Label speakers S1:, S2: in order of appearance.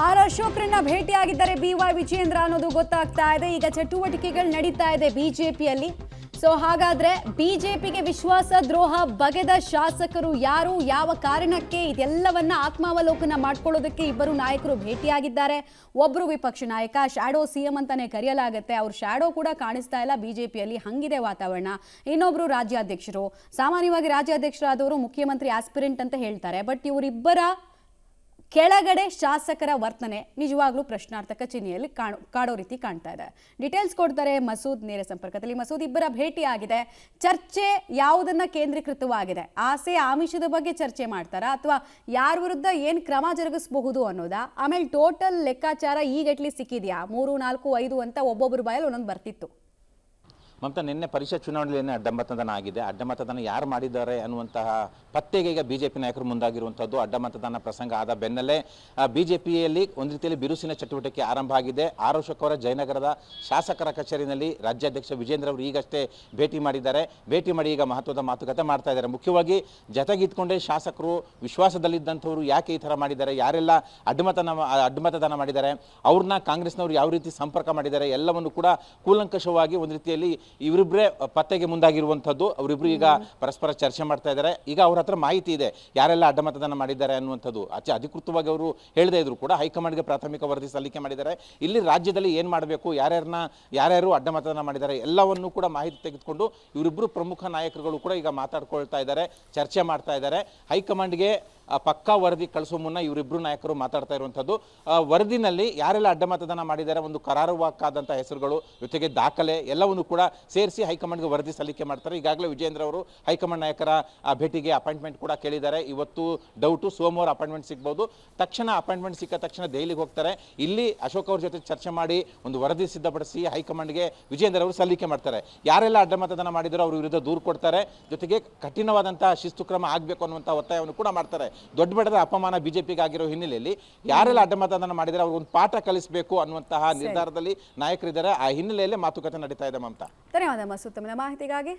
S1: R ಅಶೋಕ್ರನ್ನ ಭೇಟಿಯಾಗಿದ್ದಾರೆ BY Vijendra ಅನ್ನೋದು ಗೊತ್ತಾಗ್ತಾ ಇದೆ. ಈಗ ಚಟುವಟಿಕೆಗಳು ನಡೀತಾ ಇದೆ ಬಿಜೆಪಿಯಲ್ಲಿ. ಸೊ ಹಾಗಾದ್ರೆ ಬಿಜೆಪಿಗೆ ವಿಶ್ವಾಸ ದ್ರೋಹ ಬಗೆದ ಶಾಸಕರು ಯಾರು, ಯಾವ ಕಾರಣಕ್ಕೆ, ಇದೆಲ್ಲವನ್ನ ಆತ್ಮಾವಲೋಕನ ಮಾಡ್ಕೊಳ್ಳೋದಕ್ಕೆ ಇಬ್ಬರು ನಾಯಕರು ಭೇಟಿಯಾಗಿದ್ದಾರೆ. ಒಬ್ರು ವಿಪಕ್ಷ ನಾಯಕ, ಶ್ಯಾಡೋ ಸಿಎಂ ಅಂತಾನೆ ಕರೆಯಲಾಗುತ್ತೆ. ಅವ್ರ ಶ್ಯಾಡೋ ಕೂಡ ಕಾಣಿಸ್ತಾ ಇಲ್ಲ ಬಿಜೆಪಿಯಲ್ಲಿ, ಹಂಗಿದೆ ವಾತಾವರಣ. ಇನ್ನೊಬ್ರು ರಾಜ್ಯಾಧ್ಯಕ್ಷರು, ಸಾಮಾನ್ಯವಾಗಿ ರಾಜ್ಯಾಧ್ಯಕ್ಷರಾದವರು ಮುಖ್ಯಮಂತ್ರಿ ಆಸ್ಪಿರೆಂಟ್ ಅಂತ ಹೇಳ್ತಾರೆ. ಬಟ್ ಇವರಿಬ್ಬರ ಕೆಳಗಡೆ ಶಾಸಕರ ವರ್ತನೆ ನಿಜವಾಗ್ಲೂ ಪ್ರಶ್ನಾರ್ಥಕ ಚಿಹ್ನೆಯಲ್ಲಿ ಕಾಡೋ ರೀತಿ ಕಾಣ್ತಾ ಇದೆ. ಡೀಟೇಲ್ಸ್ ಕೊಡ್ತಾರೆ ಮಸೂದ್ ನೇರ ಸಂಪರ್ಕದಲ್ಲಿ. ಮಸೂದ್, ಇಬ್ಬರ ಭೇಟಿ ಆಗಿದೆ. ಚರ್ಚೆ ಯಾವುದನ್ನ ಕೇಂದ್ರೀಕೃತವಾಗಿದೆ? ಆಸೆ ಆಮಿಷದ ಬಗ್ಗೆ ಚರ್ಚೆ ಮಾಡ್ತಾರಾ, ಅಥವಾ ಯಾರ ವಿರುದ್ಧ ಏನ್ ಕ್ರಮ ಜರುಗಿಸಬಹುದು ಅನ್ನೋದಾ? ಆಮೇಲೆ ಟೋಟಲ್ ಲೆಕ್ಕಾಚಾರ ಈಗ ಅಟ್ಲೀಸ್ಟ್ ಸಿಕ್ಕಿದ್ಯಾ? 3, 4, 5 ಅಂತ ಒಬ್ಬೊಬ್ಬರು ಬಾಯಲ್ಲಿ ಒಂದೊಂದು ಬರ್ತಿತ್ತು.
S2: ಮಮತಾ, ನಿನ್ನೆ ಪರಿಷತ್ ಚುನಾವಣೆಯಲ್ಲಿ ಅಡ್ಡಮತದಾನ ಆಗಿದೆ. ಅಡ್ಡಮತದಾನ ಯಾರು ಮಾಡಿದ್ದಾರೆ ಅನ್ನುವಂತಹ ಪತ್ತೆಗೆ ಈಗ ಬಿಜೆಪಿ ನಾಯಕರು ಮುಂದಾಗಿರುವಂಥದ್ದು. ಅಡ್ಡಮತದಾನ ಪ್ರಸಂಗ ಆದ ಬೆನ್ನಲ್ಲೇ ಬಿಜೆಪಿಯಲ್ಲಿ ಒಂದು ರೀತಿಯಲ್ಲಿ ಬಿರುಸಿನ ಚಟುವಟಿಕೆ ಆರಂಭ ಆಗಿದೆ. ಆರ್ ಅಶೋಕ್ ಅವರ ಜಯನಗರದ ಶಾಸಕರ ಕಚೇರಿನಲ್ಲಿ ರಾಜ್ಯಾಧ್ಯಕ್ಷ ವಿಜೇಂದ್ರ ಅವರು ಈಗಷ್ಟೇ ಭೇಟಿ ಮಾಡಿದ್ದಾರೆ. ಭೇಟಿ ಮಾಡಿ ಈಗ ಮಹತ್ವದ ಮಾತುಕತೆ ಮಾಡ್ತಾ ಇದ್ದಾರೆ. ಮುಖ್ಯವಾಗಿ ಶಾಸಕರು ವಿಶ್ವಾಸದಲ್ಲಿದ್ದಂಥವ್ರು ಯಾಕೆ ಈ ಥರ ಮಾಡಿದ್ದಾರೆ, ಯಾರೆಲ್ಲ ಅಡ್ಡಮತದಾನ ಮಾಡಿದ್ದಾರೆ, ಅವ್ರನ್ನ ಕಾಂಗ್ರೆಸ್ನವರು ಯಾವ ರೀತಿ ಸಂಪರ್ಕ ಮಾಡಿದ್ದಾರೆ, ಎಲ್ಲವನ್ನು ಕೂಡ ಕೂಲಂಕಷವಾಗಿ ಒಂದು ರೀತಿಯಲ್ಲಿ ಇವರಿಬ್ಬರೇ ಪತ್ತೆಗೆ ಮುಂದಾಗಿರುವಂಥದ್ದು. ಅವರಿಬ್ಬರು ಈಗ ಪರಸ್ಪರ ಚರ್ಚೆ ಮಾಡ್ತಾ ಇದ್ದಾರೆ. ಈಗ ಅವ್ರ ಹತ್ರ ಮಾಹಿತಿ ಇದೆ ಯಾರೆಲ್ಲ ಅಡ್ಡಮತದಾನ ಮಾಡಿದ್ದಾರೆ ಅನ್ನುವಂಥದ್ದು. ಅಧಿಕೃತವಾಗಿ ಅವರು ಹೇಳದೇ ಇದ್ರು ಕೂಡ ಹೈಕಮಾಂಡ್ಗೆ ಪ್ರಾಥಮಿಕ ವರದಿ ಸಲ್ಲಿಕೆ ಮಾಡಿದ್ದಾರೆ. ಇಲ್ಲಿ ರಾಜ್ಯದಲ್ಲಿ ಏನು ಮಾಡಬೇಕು, ಯಾರ್ಯಾರು ಅಡ್ಡಮತದಾನ ಮಾಡಿದ್ದಾರೆ ಎಲ್ಲವನ್ನೂ ಕೂಡ ಮಾಹಿತಿ ತೆಗೆದುಕೊಂಡು ಇವರಿಬ್ಬರು ಪ್ರಮುಖ ನಾಯಕರುಗಳು ಕೂಡ ಈಗ ಮಾತಾಡ್ಕೊಳ್ತಾ ಇದ್ದಾರೆ, ಚರ್ಚೆ ಮಾಡ್ತಾ ಇದ್ದಾರೆ. ಹೈಕಮಾಂಡ್ಗೆ ಪಕ್ಕಾ ವರದಿ ಕಳಿಸೋ ಮುನ್ನ ಇವರಿಬ್ಬರು ನಾಯಕರು ಮಾತಾಡ್ತಾ ಇರುವಂಥದ್ದು. ವರದಿನಲ್ಲಿ ಯಾರೆಲ್ಲ ಅಡ್ಡಮತದಾನ ಮಾಡಿದ್ದಾರೆ, ಒಂದು ಕರಾರುವಾಕ್ಕಾದಂಥ ಹೆಸರುಗಳು ಜೊತೆಗೆ ದಾಖಲೆ ಎಲ್ಲವನ್ನು ಕೂಡ ಸೇರಿಸಿ ಹೈಕಮಾಂಡ್ಗೆ ವರದಿ ಸಲ್ಲಿಕೆ ಮಾಡ್ತಾರೆ. ಈಗಾಗಲೇ ವಿಜೇಂದ್ರ ಅವರು ಹೈಕಮಾಂಡ್ ನಾಯಕರ ಭೇಟಿಗೆ ಅಪಾಯಿಂಟ್ಮೆಂಟ್ ಕೂಡ ಕೇಳಿದ್ದಾರೆ. ಇವತ್ತು ಡೌಟು, ಸೋಮವಾರ ಅಪಾಯಿಂಟ್ಮೆಂಟ್ ಸಿಗ್ಬೋದು. ತಕ್ಷಣ ಅಪಾಯಿಂಟ್ಮೆಂಟ್ ಸಿಕ್ಕ ತಕ್ಷಣ ದೆಹಲಿಗೆ ಹೋಗ್ತಾರೆ. ಇಲ್ಲಿ ಅಶೋಕ್ ಅವ್ರ ಜೊತೆ ಚರ್ಚೆ ಮಾಡಿ ಒಂದು ವರದಿ ಸಿದ್ಧಪಡಿಸಿ ಹೈಕಮಾಂಡ್ಗೆ ವಿಜೇಂದ್ರ ಅವರು ಸಲ್ಲಿಕೆ ಮಾಡ್ತಾರೆ. ಯಾರೆಲ್ಲ ಅಡ್ಡಮತದಾನ ಮಾಡಿದಾರೋ ಅವ್ರ ವಿರುದ್ಧ ದೂರು ಕೊಡ್ತಾರೆ. ಜೊತೆಗೆ ಕಠಿಣವಾದಂತಹ ಶಿಸ್ತು ಕ್ರಮ ಆಗಬೇಕು ಅನ್ನುವಂಥ ಒತ್ತಾಯವನ್ನು ಕೂಡ ಮಾಡ್ತಾರೆ. ದೊಡ್ಡ ಮಟ್ಟದ ಅಪಮಾನ ಬಿಜೆಪಿಗೆ ಆಗಿರೋ ಹಿನ್ನೆಲೆಯಲ್ಲಿ ಯಾರೆಲ್ಲ ಅಡ್ಡಮತದಾನ ಮಾಡಿದರೆ ಅವ್ರಿಗೊಂದು ಪಾಠ ಕಲಿಸಬೇಕು ಅನ್ನುವಂತಹ ನಿರ್ಧಾರದಲ್ಲಿ ನಾಯಕರಿದ್ದಾರೆ. ಆ ಹಿನ್ನೆಲೆಯಲ್ಲಿ ಮಾತುಕತೆ ನಡೀತಾ ಇದೆ. ಮಮತಾ,
S1: ಧನ್ಯವಾದ ಮಸೂದ್, ತಮ್ಮ ಮಾಹಿತಿಗಾಗಿ.